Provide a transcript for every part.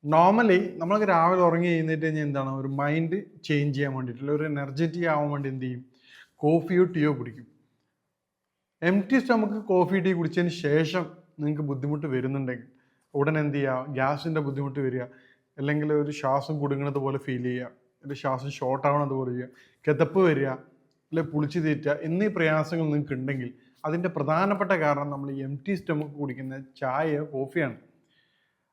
Normally നമ്മളൊക്കെ രാവിലെ ഉറങ്ങി എഴുന്നേറ്റ് കഴിഞ്ഞാൽ എന്താണ് ഒരു മൈൻഡ് ചേഞ്ച് ചെയ്യാൻ വേണ്ടിയിട്ടുള്ള ഒരു എനർജറ്റിക് ആവാൻ വേണ്ടി എന്ത് ചെയ്യും? കോഫിയോ ടീയോ കുടിക്കും. Empty stomach coffee tea കുടിച്ചതിന് ശേഷം നിങ്ങൾക്ക് ബുദ്ധിമുട്ട് വരുന്നുണ്ടെങ്കിൽ ഉടനെ എന്ത് ചെയ്യുക? ഗ്യാസിൻ്റെ ബുദ്ധിമുട്ട് വരിക, അല്ലെങ്കിൽ ഒരു ശ്വാസം കുടുങ്ങുന്നത് പോലെ ഫീൽ ചെയ്യുക, അല്ലെങ്കിൽ ശ്വാസം ഷോർട്ട് ആവണത് പോലെ ചെയ്യുക, കിതപ്പ് വരിക, അല്ലെങ്കിൽ പുളിച്ചു തീറ്റുക എന്നീ പ്രയാസങ്ങൾ നിങ്ങൾക്ക് ഉണ്ടെങ്കിൽ അതിൻ്റെ പ്രധാനപ്പെട്ട കാരണം നമ്മൾ എം ടി സ്റ്റമക്ക് കുടിക്കുന്ന ചായയോ കോഫിയാണ്.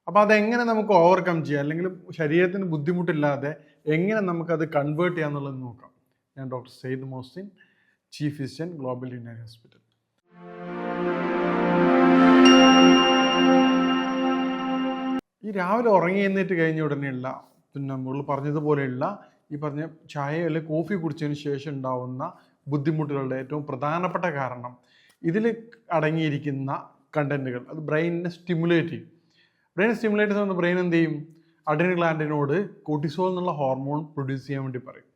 അപ്പോൾ അതെങ്ങനെ നമുക്ക് ഓവർകം ചെയ്യാം, അല്ലെങ്കിൽ ശരീരത്തിന് ബുദ്ധിമുട്ടില്ലാതെ എങ്ങനെ നമുക്കത് കൺവേർട്ട് ചെയ്യാം എന്നുള്ളത് നോക്കാം. ഞാൻ doctor Syed Mohsin, chief physician, global union hospital. ഈ രാവിലെ ഉറങ്ങി എഴുന്നേറ്റ് കഴിഞ്ഞ ഉടനെയുള്ള നമ്മൾ പറഞ്ഞതുപോലെയുള്ള ഈ പറഞ്ഞ ചായ അല്ലെങ്കിൽ കോഫി കുടിച്ചതിന് ശേഷം ഉണ്ടാവുന്ന ബുദ്ധിമുട്ടുകളുടെ ഏറ്റവും പ്രധാനപ്പെട്ട കാരണം ഇതിൽ അടങ്ങിയിരിക്കുന്ന കണ്ടന്റുകൾ അത് ബ്രെയിനിനെ സ്റ്റിമുലേറ്റ് ചെയ്യും. ബ്രെയിൻ സ്റ്റിമുലേറ്റ് ചെയ്യുന്ന ബ്രെയിൻ എന്ത് ചെയ്യും? അഡ്രിനൽ ഗ്ലാൻഡിനോട് കോർട്ടിസോൾ എന്നുള്ള ഹോർമോൺ പ്രൊഡ്യൂസ് ചെയ്യാൻ വേണ്ടി പറയും.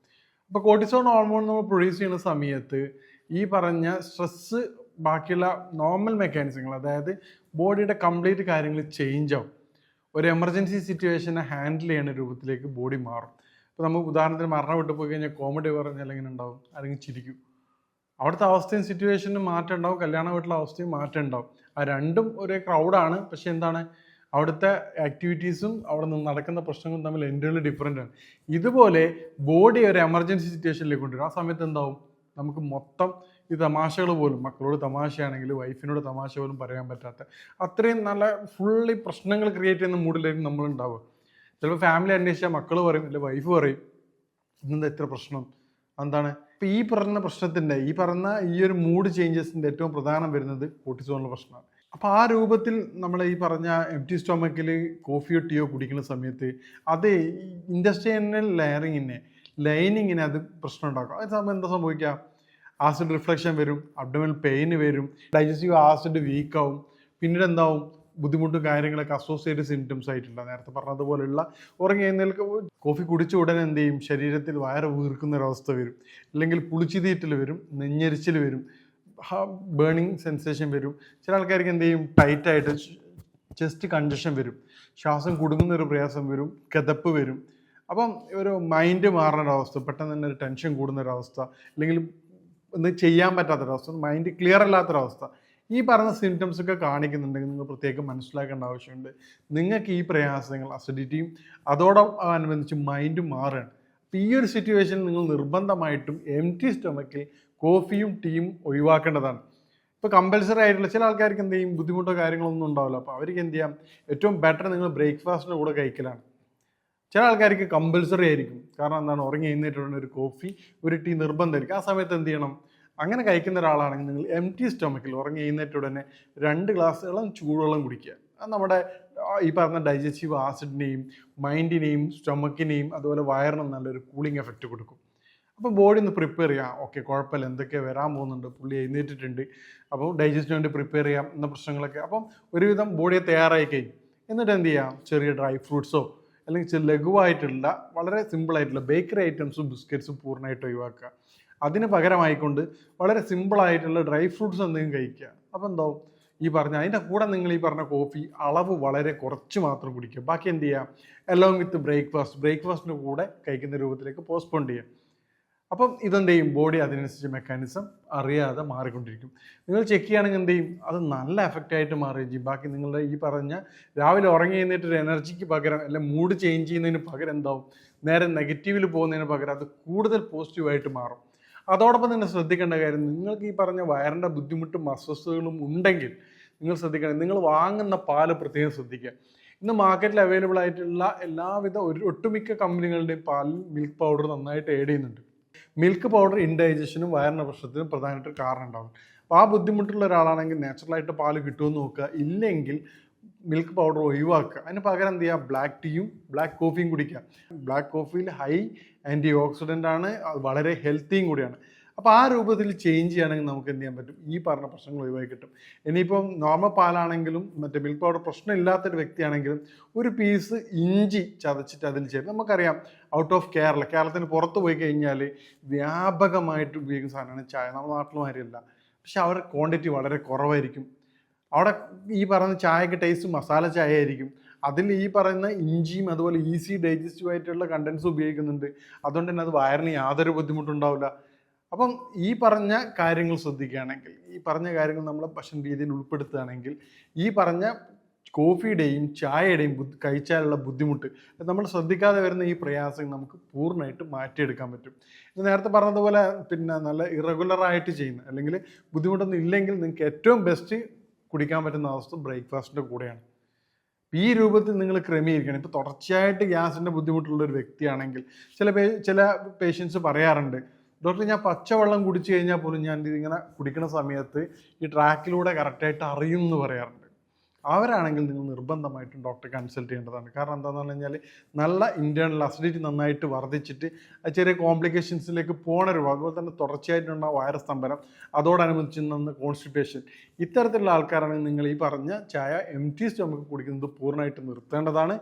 അപ്പോൾ കോർട്ടിസോൾ ഹോർമോൺ നമ്മൾ പ്രൊഡ്യൂസ് ചെയ്യുന്ന സമയത്ത് ഈ പറഞ്ഞ സ്ട്രെസ്സ് ബാക്കിയുള്ള നോർമൽ മെക്കാനിസങ്ങൾ, അതായത് ബോഡിയുടെ കംപ്ലീറ്റ് കാര്യങ്ങൾ ചേഞ്ച് ആവും. ഒരു എമർജൻസി സിറ്റുവേഷനെ ഹാൻഡിൽ ചെയ്യുന്ന രൂപത്തിലേക്ക് ബോഡി മാറും. ഇപ്പോൾ നമുക്ക് ഉദാഹരണത്തിന് മരണം വിട്ടു പോയി കഴിഞ്ഞാൽ കോമഡി പറഞ്ഞാൽ എങ്ങനെ ഉണ്ടാവും? അല്ലെങ്കിൽ ചിരിക്കും. അവിടുത്തെ അവസ്ഥയും സിറ്റുവേഷനും മാറ്റം ഉണ്ടാവും, കല്യാണ വീട്ടിലെ അവസ്ഥയും മാറ്റം ഉണ്ടാവും. ആ രണ്ടും ഒരേ ക്രൗഡാണ്, പക്ഷെ എന്താണ് അവിടുത്തെ ആക്ടിവിറ്റീസും അവിടെ നിന്ന് നടക്കുന്ന പ്രശ്നങ്ങളും തമ്മിൽ എൻ്റർലി ഡിഫറെൻ്റ് ആണ്. ഇതുപോലെ ബോഡി ഒരു എമർജൻസി സിറ്റുവേഷനിലേക്ക് കൊണ്ടുവരും. ആ സമയത്ത് എന്താവും? നമുക്ക് മൊത്തം ഈ തമാശകൾ പോലും, മക്കളോട് തമാശയാണെങ്കിൽ വൈഫിനോട് തമാശ പോലും പറയാൻ പറ്റാത്ത അത്രയും നല്ല ഫുള്ളി പ്രശ്നങ്ങൾ ക്രിയേറ്റ് ചെയ്യുന്ന മൂഡിലായിരിക്കും നമ്മളുണ്ടാവുക. ചിലപ്പോൾ ഫാമിലി അന്വേഷിച്ചാൽ മക്കൾ പറയും, അല്ലെങ്കിൽ വൈഫ് പറയും, ഇന്നെന്താ ഇത്ര പ്രശ്നം, എന്താണ്? ഇപ്പം ഈ പറഞ്ഞ പ്രശ്നത്തിൻ്റെ ഈ ഒരു മൂഡ് ചേഞ്ചസിൻ്റെ ഏറ്റവും പ്രധാനം വരുന്നത് കോർട്ടിസോളിൻ്റെ പ്രശ്നമാണ്. അപ്പോൾ ആ രൂപത്തിൽ നമ്മൾ ഈ പറഞ്ഞ എം ടി സ്റ്റൊമക്കിൽ കോഫിയോ ടീയോ കുടിക്കുന്ന സമയത്ത് അത് ഇൻഡസ്ട്രിയൽ ലൈനിങ്ങിനെ അത് പ്രശ്നം ഉണ്ടാക്കും. അത് സമയം എന്താ സംഭവിക്കുക? ആസിഡ് റിഫ്ലക്ഷൻ വരും, അബ്ഡോമിനൽ പെയിൻ വരും, ഡൈജസ്റ്റീവ് ആസിഡ് വീക്കാവും, പിന്നീട് എന്താവും? ബുദ്ധിമുട്ടും കാര്യങ്ങളൊക്കെ അസോസിയേറ്റഡ് സിംറ്റംസ് ആയിട്ടുള്ള നേരത്തെ പറഞ്ഞതുപോലെയുള്ള ഉറങ്ങി എഴുന്നേൽക്ക് കോഫി കുടിച്ച ഉടനെ എന്ത് ചെയ്യും? ശരീരത്തിൽ വയറ് വീർക്കുന്നൊരവസ്ഥ വരും, അല്ലെങ്കിൽ പുളിച്ചുതീറ്റൽ വരും, നെഞ്ഞരിച്ചിൽ വരും, ബേണിങ് സെൻസേഷൻ വരും. ചില ആൾക്കാർക്ക് എന്ത് ചെയ്യും? ടൈറ്റായിട്ട് ചെസ്റ്റ് കൺജഷൻ വരും, ശ്വാസം കുടുങ്ങുന്നൊരു പ്രയാസം വരും, കിതപ്പ് വരും. അപ്പം ഒരു മൈൻഡ് മാറുന്നൊരവസ്ഥ, പെട്ടെന്ന് തന്നെ ഒരു ടെൻഷൻ കൂടുന്നൊരവസ്ഥ, അല്ലെങ്കിൽ ഒന്നും ചെയ്യാൻ പറ്റാത്തൊരവസ്ഥ, മൈൻഡ് ക്ലിയർ അല്ലാത്തൊരവസ്ഥ. ഈ പറഞ്ഞ സിംറ്റംസ് ഒക്കെ കാണിക്കുന്നുണ്ടെങ്കിൽ നിങ്ങൾ പ്രത്യേകം മനസ്സിലാക്കേണ്ട ആവശ്യമുണ്ട്. നിങ്ങൾക്ക് ഈ പ്രയാസങ്ങൾ അസിഡിറ്റിയും അതോടനുബന്ധിച്ച് മൈൻഡും മാറുകയാണ്. അപ്പോൾ ഈ ഒരു സിറ്റുവേഷനിൽ നിങ്ങൾ നിർബന്ധമായിട്ടും എം ടി സ്റ്റൊമക്കിൽ കോഫിയും ടീയും ഒഴിവാക്കേണ്ടതാണ്. ഇപ്പോൾ കമ്പൽസറി ആയിട്ടുള്ള ചില ആൾക്കാർക്ക് എന്ത് ചെയ്യും? ബുദ്ധിമുട്ടോ കാര്യങ്ങളൊന്നും ഉണ്ടാവില്ല. അപ്പോൾ അവർക്ക് എന്ത് ചെയ്യാം? ഏറ്റവും ബെറ്റർ നിങ്ങൾ ബ്രേക്ക്ഫാസ്റ്റിൻ്റെ കൂടെ കഴിക്കലാണ്. ചില ആൾക്കാർക്ക് കമ്പൽസറി ആയിരിക്കും, കാരണം എന്താണ്? ഉറങ്ങി എഴുന്നേറ്റുള്ള ഒരു കോഫി ഒരു ടീ നിർബന്ധമായിരിക്കും. ആ സമയത്ത് എന്ത് ചെയ്യണം? അങ്ങനെ കഴിക്കുന്ന ഒരാളാണെങ്കിൽ നിങ്ങൾ എം ടി സ്റ്റൊമക്കിൽ ഉറങ്ങി എഴുന്നേറ്റുടനെ 2 ഗ്ലാസ്സുകളും ചൂടുവെള്ളം കുടിക്കുക. അത് നമ്മുടെ ഈ പറഞ്ഞ ഡൈജസ്റ്റീവ് ആസിഡിനെയും മൈൻഡിനെയും സ്റ്റൊമക്കിനെയും അതുപോലെ വയറിനും നല്ലൊരു കൂളിംഗ് എഫക്റ്റ് കൊടുക്കും. അപ്പോൾ ബോഡി ഒന്ന് പ്രിപ്പയർ ചെയ്യാം. ഓക്കെ, കുഴപ്പമില്ല, എന്തൊക്കെ വരാൻ പോകുന്നുണ്ട്, പുള്ളി എഴുന്നേറ്റിട്ടുണ്ട്, അപ്പോൾ ഡൈജസ്റ്റിന് വേണ്ടി പ്രിപ്പയർ ചെയ്യാം എന്ന പ്രശ്നങ്ങളൊക്കെ. അപ്പം ഒരുവിധം ബോഡിയെ തയ്യാറായി കഴിഞ്ഞു. എന്നിട്ട് എന്ത് ചെയ്യാം? ചെറിയ ഡ്രൈ ഫ്രൂട്ട്സോ അല്ലെങ്കിൽ ലഘുവായിട്ടുള്ള വളരെ സിമ്പിളായിട്ടുള്ള ബേക്കറി ഐറ്റംസും ബിസ്ക്കറ്റ്സും പൂർണ്ണമായിട്ട് ഒഴിവാക്കുക. അതിന് പകരമായിക്കൊണ്ട് വളരെ സിമ്പിളായിട്ടുള്ള ഡ്രൈ ഫ്രൂട്ട്സ് എന്തെങ്കിലും കഴിക്കുക. അപ്പോൾ എന്താവും? ഈ പറഞ്ഞ അതിൻ്റെ കൂടെ നിങ്ങൾ ഈ പറഞ്ഞ കോഫി അളവ് വളരെ കുറച്ച് മാത്രം കുടിക്കുക. ബാക്കി എന്ത് ചെയ്യുക? അലോങ് വിത്ത് ബ്രേക്ക്ഫാസ്റ്റിൻ്റെ കൂടെ കഴിക്കുന്ന രൂപത്തിലേക്ക് പോസ്റ്റ്പോൺ ചെയ്യുക. അപ്പം ഇതെന്ത് ചെയ്യും? ബോഡി അതിനനുസരിച്ച് മെക്കാനിസം അറിയാതെ മാറിക്കൊണ്ടിരിക്കും. നിങ്ങൾ ചെക്ക് ചെയ്യുകയാണെങ്കിൽ എന്ത് ചെയ്യും? അത് നല്ല എഫക്റ്റായിട്ട് മാറുകയും ചെയ്യും. ബാക്കി നിങ്ങളുടെ ഈ പറഞ്ഞ രാവിലെ ഉറങ്ങി കഴിഞ്ഞിട്ടൊരു എനർജിക്ക് പകരം അല്ലെങ്കിൽ മൂഡ് ചേഞ്ച് ചെയ്യുന്നതിന് പകരം എന്താവും? നേരെ നെഗറ്റീവിൽ പോകുന്നതിന് പകരം അത് കൂടുതൽ പോസിറ്റീവായിട്ട് മാറും. അതോടൊപ്പം തന്നെ ശ്രദ്ധിക്കേണ്ട കാര്യം, നിങ്ങൾക്ക് ഈ പറഞ്ഞ വയറിൻ്റെ ബുദ്ധിമുട്ടും അസ്വസ്ഥതകളും ഉണ്ടെങ്കിൽ നിങ്ങൾ ശ്രദ്ധിക്കണം. നിങ്ങൾ വാങ്ങുന്ന പാല് പ്രത്യേകം ശ്രദ്ധിക്കുക. ഇന്ന് മാർക്കറ്റിൽ അവൈലബിൾ ആയിട്ടുള്ള എല്ലാവിധ ഒട്ടുമിക്ക കമ്പനികളുടെയും പാലിൽ മിൽക്ക് പൗഡർ നന്നായിട്ട് ആഡ് ചെയ്യുന്നുണ്ട്. മിൽക്ക് പൗഡർ ഇൻഡൈജഷനും വയറിൻ്റെ പ്രശ്നത്തിനും പ്രധാനമായിട്ട് കാരണം ഉണ്ടാകും. അപ്പോൾ ആ ബുദ്ധിമുട്ടുള്ള ഒരാളാണെങ്കിൽ നാച്ചുറലായിട്ട് പാല് കിട്ടുമെന്ന് നോക്കുക. ഇല്ലെങ്കിൽ മിൽക്ക് പൗഡർ ഒഴിവാക്കുക. അതിന് പകരം എന്ത് ചെയ്യുക? ബ്ലാക്ക് ടീയും ബ്ലാക്ക് കോഫിയും കുടിക്കുക. ബ്ലാക്ക് കോഫിയിൽ ഹൈ ആൻറ്റി ഓക്സിഡൻ്റ് ആണ്, അത് വളരെ ഹെൽത്തിയും കൂടിയാണ്. അപ്പോൾ ആ രൂപത്തിൽ ചേഞ്ച് ചെയ്യുകയാണെങ്കിൽ നമുക്ക് എന്ത് ചെയ്യാൻ പറ്റും? ഈ പറഞ്ഞ പ്രശ്നങ്ങൾ ഒഴിവാക്കി കിട്ടും. ഇനിയിപ്പം നോർമൽ പാലാണെങ്കിലും മറ്റേ മിൽക്ക് പൗഡർ പ്രശ്നമില്ലാത്തൊരു വ്യക്തിയാണെങ്കിലും ഒരു പീസ് ഇഞ്ചി ചതച്ചിട്ട് അതിൽ ചേരും. നമുക്കറിയാം ഔട്ട് ഓഫ് കേരളത്തിന് പുറത്ത് പോയി കഴിഞ്ഞാൽ വ്യാപകമായിട്ട് ഉപയോഗിക്കുന്ന സാധനമാണ് ചായ. നമ്മുടെ നാട്ടിലുമാരില്ല, പക്ഷെ അവരുടെ ക്വാണ്ടിറ്റി വളരെ കുറവായിരിക്കും. അവിടെ ഈ പറഞ്ഞ ചായക്ക് ടേസ്റ്റ് മസാല ചായ ആയിരിക്കും. അതിൽ ഈ പറയുന്ന ഇഞ്ചിയും അതുപോലെ ഈസി ഡൈജസ്റ്റീവ് ആയിട്ടുള്ള കണ്ടൻസ് ഉപയോഗിക്കുന്നുണ്ട്. അതുകൊണ്ട് തന്നെ അത് വയറിന് യാതൊരു ബുദ്ധിമുട്ടുണ്ടാവില്ല. അപ്പം ഈ പറഞ്ഞ കാര്യങ്ങൾ ശ്രദ്ധിക്കുകയാണെങ്കിൽ, ഈ പറഞ്ഞ കാര്യങ്ങൾ നമ്മൾ ഭക്ഷണ രീതിയിൽ ഉൾപ്പെടുത്തുകയാണെങ്കിൽ, ഈ പറഞ്ഞ കോഫിയുടെയും ചായയുടെയും കഴിച്ചാലുള്ള ബുദ്ധിമുട്ട്, നമ്മൾ ശ്രദ്ധിക്കാതെ വരുന്ന ഈ പ്രയാസം നമുക്ക് പൂർണ്ണമായിട്ട് മാറ്റിയെടുക്കാൻ പറ്റും. ഇത് നേരത്തെ പറഞ്ഞതുപോലെ പിന്നെ നല്ല ഇറഗുലറായിട്ട് ചെയ്യുന്ന അല്ലെങ്കിൽ ബുദ്ധിമുട്ടൊന്നും ഇല്ലെങ്കിൽ നിങ്ങൾക്ക് ഏറ്റവും ബെസ്റ്റ് കുടിക്കാൻ പറ്റുന്ന അവസ്ഥ ബ്രേക്ക്ഫാസ്റ്റിൻ്റെ കൂടെയാണ്. ഈ രൂപത്തിൽ നിങ്ങൾ ക്രമീകരിക്കണം. ഇപ്പോൾ തുടർച്ചയായിട്ട് ഗ്യാസിൻ്റെ ബുദ്ധിമുട്ടുള്ള ഒരു വ്യക്തിയാണെങ്കിൽ ചില പേഷ്യൻസ് പറയാറുണ്ട്, ഡോക്ടർ ഞാൻ പച്ചവെള്ളം കുടിച്ചു കഴിഞ്ഞാൽ പോലും ഞാൻ ഇതിങ്ങനെ കുടിക്കുന്ന സമയത്ത് ഈ ട്രാക്കിലൂടെ കറക്റ്റായിട്ട് അറിയും എന്ന് പറയാറുണ്ട്. അവരാണെങ്കിൽ നിങ്ങൾ നിർബന്ധമായിട്ടും ഡോക്ടറെ കൺസൾട്ട് ചെയ്യേണ്ടതാണ്. കാരണം എന്താണെന്ന് പറഞ്ഞു കഴിഞ്ഞാൽ നല്ല ഇൻറ്റേർണൽ അസിഡിറ്റി നന്നായിട്ട് വർദ്ധിച്ചിട്ട് ചെറിയ കോംപ്ലിക്കേഷൻസിലേക്ക് പോകണൊരു, അതുപോലെ തന്നെ തുടർച്ചയായിട്ടുള്ള വയറ് സ്തംഭനം, അതോടനുബന്ധിച്ച് നിന്ന് കോൺസ്റ്റിപ്പേഷൻ, ഇത്തരത്തിലുള്ള ആൾക്കാരാണെങ്കിൽ നിങ്ങൾ ഈ പറഞ്ഞ ചായ എംപ്റ്റി സ്റ്റൊമക്ക് കുടിക്കുന്നത് പൂർണ്ണമായിട്ട് നിർത്തേണ്ടതാണ്.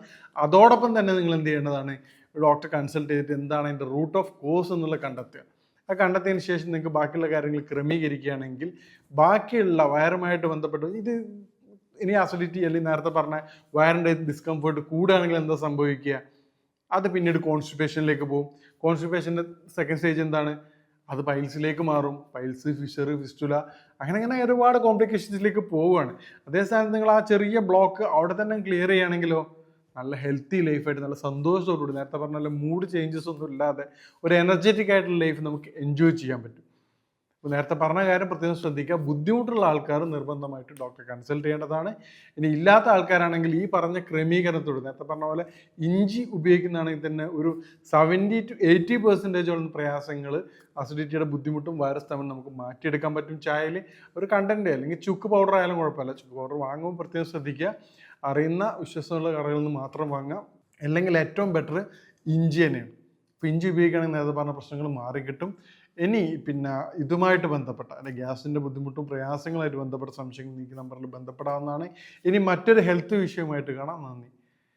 അതോടൊപ്പം തന്നെ നിങ്ങൾ എന്ത് ചെയ്യേണ്ടതാണ്, ഡോക്ടറെ കൺസൾട്ട് ചെയ്തിട്ട് എന്താണ് അതിൻ്റെ റൂട്ട് ഓഫ് കോസ് എന്നുള്ളത് കണ്ടെത്തുക. ആ കണ്ടെത്തിയതിന് ശേഷം നിങ്ങൾക്ക് ബാക്കിയുള്ള കാര്യങ്ങൾ ക്രമീകരിക്കുകയാണെങ്കിൽ ബാക്കിയുള്ള വയറുമായിട്ട് ബന്ധപ്പെട്ട് ഇത് ഇനി അസിഡിറ്റി അല്ലെങ്കിൽ നേരത്തെ പറഞ്ഞ വയറിൻ്റെ ഡിസ്കംഫേർട്ട് കൂടുകയാണെങ്കിൽ എന്താ സംഭവിക്കുക, അത് പിന്നീട് കോൺസ്റ്റിപ്പേഷനിലേക്ക് പോകും. കോൺസ്റ്റിപ്പേഷൻ്റെ സെക്കൻഡ് സ്റ്റേജ് എന്താണ്, അത് പൈൽസിലേക്ക് മാറും. പൈൽസ്, ഫിഷർ, ഫിസ്റ്റുല, അങ്ങനെ ഒരുപാട് കോംപ്ലിക്കേഷൻസിലേക്ക് പോവുകയാണ്. അതേസമയം നിങ്ങൾ ആ ചെറിയ ബ്ലോക്ക് അവിടെ തന്നെ ക്ലിയർ ചെയ്യുകയാണെങ്കിലോ നല്ല ഹെൽത്തി ലൈഫായിട്ട് നല്ല സന്തോഷത്തോടുകൂടി, നേരത്തെ പറഞ്ഞ മൂഡ് ചേഞ്ചസ് ഒന്നും ഇല്ലാതെ ഒരു എനർജറ്റിക് ആയിട്ടുള്ള ലൈഫ് നമുക്ക് എൻജോയ് ചെയ്യാൻ പറ്റും. അപ്പോൾ നേരത്തെ പറഞ്ഞ കാര്യം പ്രത്യേകം ശ്രദ്ധിക്കുക. ബുദ്ധിമുട്ടുള്ള ആൾക്കാർ നിർബന്ധമായിട്ട് ഡോക്ടറെ കൺസൾട്ട് ചെയ്യേണ്ടതാണ്. ഇനി ഇല്ലാത്ത ആൾക്കാരാണെങ്കിൽ ഈ പറഞ്ഞ ക്രമീകരണത്തോട്, നേരത്തെ പറഞ്ഞ പോലെ ഇഞ്ചി ഉപയോഗിക്കുന്നതാണെങ്കിൽ തന്നെ ഒരു 70 to 80% പ്രയാസങ്ങൾ, അസിഡിറ്റിയുടെ ബുദ്ധിമുട്ടും വൈറസ് തമ്മിൽ നമുക്ക് മാറ്റിയെടുക്കാൻ പറ്റും. ചായയിൽ ഒരു കണ്ടന്റ് അല്ലെങ്കിൽ ചുക്ക് പൗഡർ ആയാലും കുഴപ്പമില്ല. ചുക്ക് പൗഡർ വാങ്ങുമ്പോൾ പ്രത്യേകം ശ്രദ്ധിക്കുക, അറിയുന്ന വിശ്വസമുള്ള കടകളിൽ നിന്ന് മാത്രം വാങ്ങാം. അല്ലെങ്കിൽ ഏറ്റവും ബെറ്റർ ഇഞ്ചി തന്നെയാണ്. ഇപ്പോൾ ഇഞ്ചി ഉപയോഗിക്കുകയാണെങ്കിൽ നേരത്തെ പറഞ്ഞ പ്രശ്നങ്ങൾ മാറിക്കിട്ടും. ഇനി പിന്നെ ഇതുമായിട്ട് ബന്ധപ്പെട്ട അല്ലെങ്കിൽ ഗ്യാസിൻ്റെ ബുദ്ധിമുട്ടും പ്രയാസങ്ങളായിട്ട് ബന്ധപ്പെട്ട സംശയങ്ങൾ എനിക്ക് നമ്പറിൽ ബന്ധപ്പെടാവുന്നതാണ്. ഇനി മറ്റൊരു ഹെൽത്ത് വിഷയമായിട്ട് കാണാം. നന്ദി.